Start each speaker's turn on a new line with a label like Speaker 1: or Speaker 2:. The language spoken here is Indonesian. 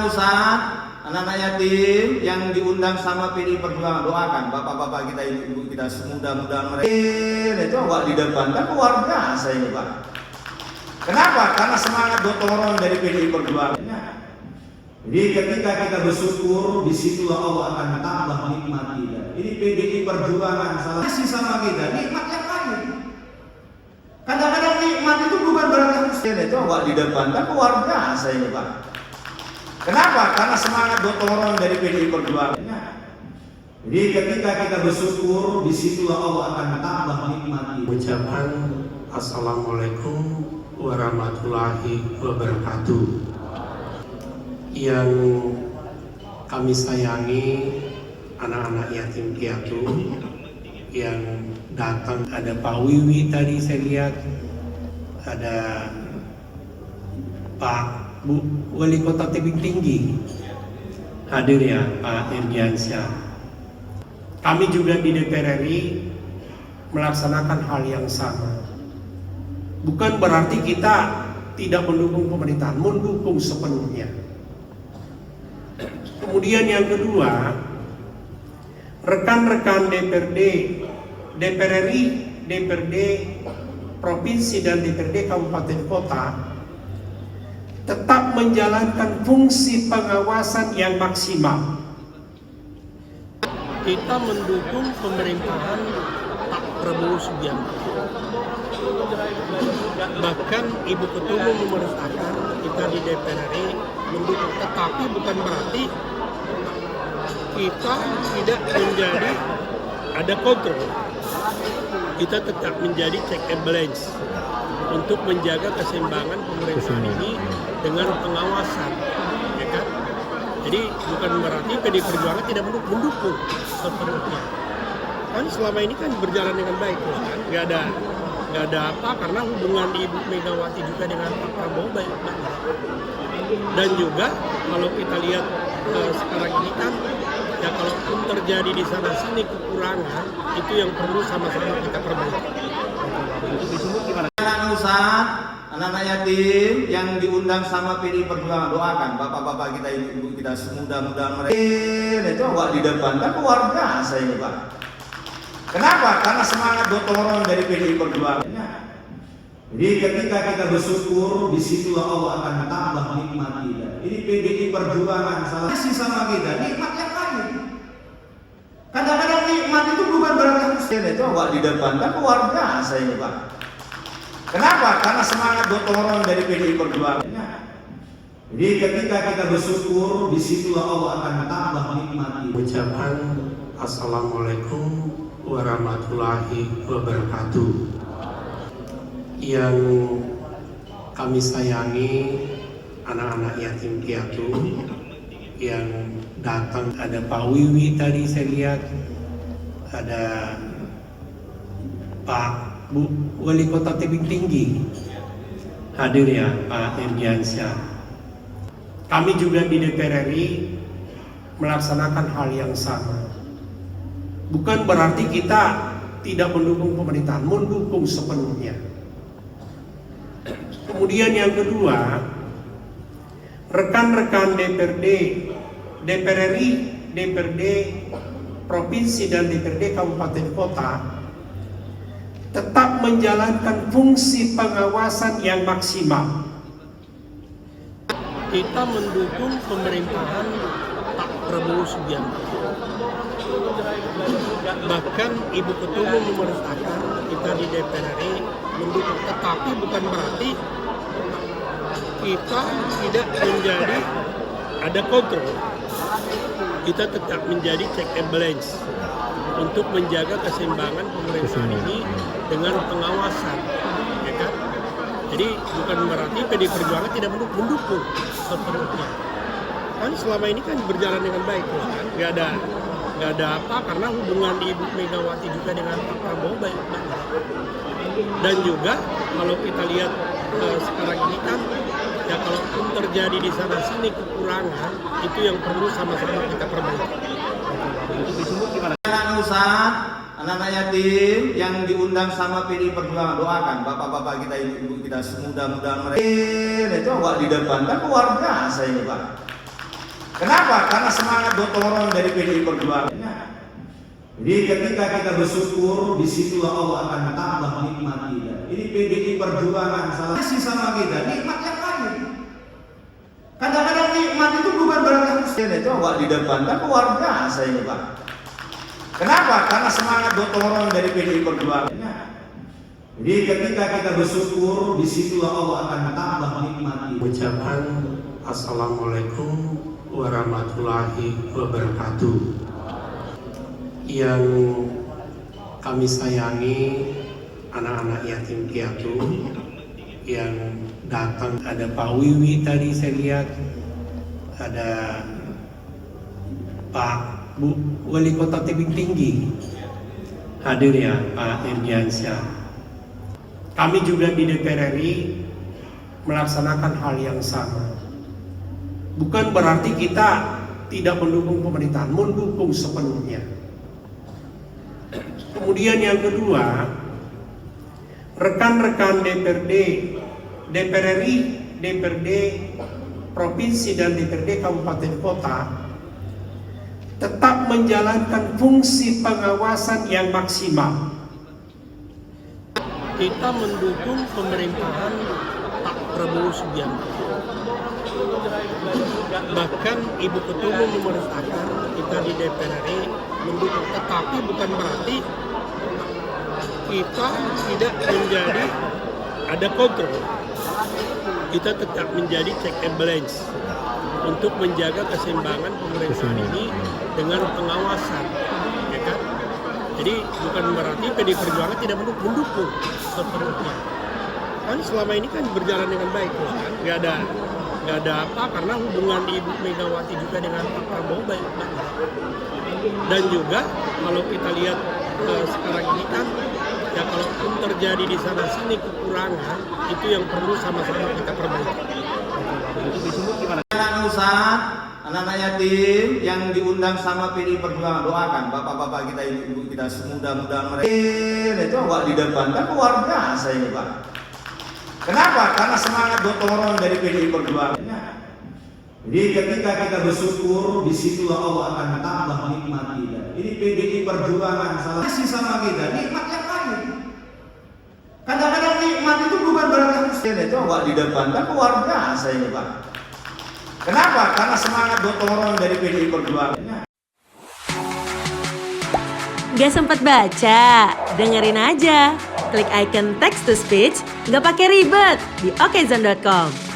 Speaker 1: Ustaz, anak-anak yatim yang diundang sama PDI Perjuangan, doakan bapak-bapak kita, ibu-ibu kita, mudah-mudahan mereka itu nggak didepankan luar biasa ini Pak. Kenapa? Karena semangat gotong royong dari PDI Perjuangan. Jadi ketika kita bersyukur, disitulah Allah akan tambah nikmat kita. Ini PDI Perjuangan salah kasih sama kita, nikmat yang lain. Kadang-kadang nikmat itu bukan berarti harus itu nggak didepankan luar biasa ini Pak. Kenapa? Karena semangat gotong royong dari PDI Perjuangan. Jadi ketika kita bersyukur, disitulah Allah akan tambah nikmat kita.
Speaker 2: Ucapan Assalamualaikum warahmatullahi wabarakatuh. Yang kami sayangi anak-anak yatim piatu yang datang, ada Pak Wiwi tadi saya lihat, ada Pak Bu Wali Kota Tebing Tinggi hadir ya, Pak Irdiansyah. Kami juga di DPR RI melaksanakan hal yang sama. Bukan berarti kita tidak mendukung pemerintahan, mendukung sepenuhnya. Kemudian yang kedua, rekan-rekan DPRD, DPR RI, DPRD Provinsi dan DPRD Kabupaten Kota tetap menjalankan fungsi pengawasan yang maksimal. Kita mendukung pemerintahan Pak Prabowo Subianto. Bahkan Ibu Ketua Umum memerintahkan kita di DPR RI mendukung, tetapi bukan berarti kita tidak menjadi ada kontrol. Kita tetap menjadi check and balance untuk menjaga keseimbangan pemerintahan ini dengan pengawasan, ya kan? Jadi bukan berarti PDI Perjuangan tidak mendukung sepenuhnya. Kan selama ini kan berjalan dengan baik, kan? Nggak ada apa, karena hubungan Ibu Megawati juga dengan Pak Prabowo baik banget. Dan juga kalau kita lihat sekarang ini kan, ya kalaupun terjadi di sana sini kekurangan, itu yang perlu sama-sama kita perbaiki.
Speaker 1: Anak Ustaz, anak-anak yatim yang diundang sama PDI Perjuangan, doakan bapak-bapak kita, ibu-ibu kita, mudah-mudahan mereka itu nggak didepankan luar biasa ini Pak. Kenapa? Karena semangat gotong royong dari PDI Perjuangan. Jadi ketika kita bersyukur, disitulah Allah akan tambah nikmat kita. Ini PDI Perjuangan salah kasih sama kita, nikmat yang lain. Kadang-kadang nikmat itu bukan berarti harus itu nggak didepankan luar biasa ini Pak. Kenapa? Karena semangat gotong royong dari PDI Perjuangan. Jadi ketika kita bersyukur, disitulah Allah akan tambah nikmat kita.
Speaker 2: Ucapan Assalamualaikum warahmatullahi wabarakatuh. Yang kami sayangi anak-anak yatim piatu yang datang, ada Pak Wiwi tadi saya lihat, ada Pak Bu Wali Kota Tebing Tinggi hadir ya, Pak Irdiansyah. Kami juga di DPR RI melaksanakan hal yang sama. Bukan berarti kita tidak mendukung pemerintahan, mendukung sepenuhnya. Kemudian yang kedua, rekan-rekan DPRD, DPR RI, DPRD Provinsi dan DPRD Kabupaten Kota tetap menjalankan fungsi pengawasan yang maksimal. Kita mendukung pemerintahan Pak Prabowo Subianto. Bahkan Ibu Ketua Umum memerintahkan kita di DPR RI mendukung, tetapi bukan berarti kita tidak menjadi ada kontrol. Kita tetap menjadi check and balance untuk menjaga keseimbangan pemerintahan ini dengan pengawasan, ya kan? Jadi bukan berarti PDI Perjuangan tidak mendukung sepenuhnya. Kan selama ini kan berjalan dengan baik, kan? Nggak ada apa, karena hubungan Ibu Megawati juga dengan Pak Prabowo baik banget. Dan juga kalau kita lihat sekarang ini kan, ya kalaupun terjadi di sana sini kekurangan, itu yang perlu sama-sama kita perbaiki.
Speaker 1: Anak Ustaz, anak-anak yatim yang diundang sama PDI Perjuangan, doakan bapak-bapak kita, ibu-ibu kita, mudah-mudahan mereka itu nggak didepankan luar biasa ini Pak. Kenapa? Karena semangat gotong royong dari PDI Perjuangan. Jadi ketika kita bersyukur, disitulah Allah akan tambah nikmat kita. Ini PDI Perjuangan salah sih sama kita, nikmat yang lain. Kadang-kadang nikmat itu bukan berarti harus itu Pak di depan, kan luar biasa ini Pak. Kenapa? Karena semangat gotong royong dari PDI Perjuangan. Jadi ketika kita bersyukur, disitulah Allah akan tambah nikmat kita.
Speaker 2: Ucapan Assalamualaikum warahmatullahi wabarakatuh. Yang kami sayangi anak-anak yatim piatu yang datang, ada Pak Wiwi tadi saya lihat, ada Pak Bu Wali Kota Tebing Tinggi hadir ya, Pak Irdiansyah. Kami juga di DPR RI melaksanakan hal yang sama. Bukan berarti kita tidak mendukung pemerintahan, mendukung sepenuhnya. Kemudian yang kedua, rekan-rekan DPRD, DPR RI, DPRD Provinsi dan DPRD Kabupaten Kota tetap menjalankan fungsi pengawasan yang maksimal. Kita mendukung pemerintahan Pak Prabowo Subianto. Bahkan Ibu Ketua Umum memerintahkan kita di DPR RI mendukung, tetapi bukan berarti kita tidak menjadi ada kontrol. Kita tetap menjadi check and balance untuk menjaga keseimbangan pemerintahan ini dengan pengawasan, ya kan? Jadi bukan berarti PDI Perjuangan tidak mendukung sepenuhnya. Kan selama ini kan berjalan dengan baik, kan? Nggak ada apa, karena hubungan Ibu Megawati juga dengan Pak Prabowo baik banget. Dan juga kalau kita lihat sekarang ini kan, ya kalaupun terjadi di sana sini kekurangan, itu yang perlu sama-sama kita perbaiki.
Speaker 1: Anak Ustaz, anak-anak yatim yang diundang sama PDI Perjuangan, doakan bapak-bapak kita, ibu kita, semudah-mudahan mereka itu awak di depan, kan luar biasa ini Pak. Kenapa? Karena semangat gotong royong dari PDI Perjuangan. Jadi ketika kita bersyukur, disitulah Allah akan tambah nikmat kita. Ini PDI Perjuangan salah sih sama kita, nikmat yang lain. Kadang-kadang nikmat itu bukan berarti harus itu awak di depan, kan luar biasa ini Pak. Kenapa? Karena semangat gotong royong dari PDI Perjuangan.
Speaker 3: Gak sempat baca? Dengerin aja. Klik icon text to speech, gak pakai ribet di okezone.com.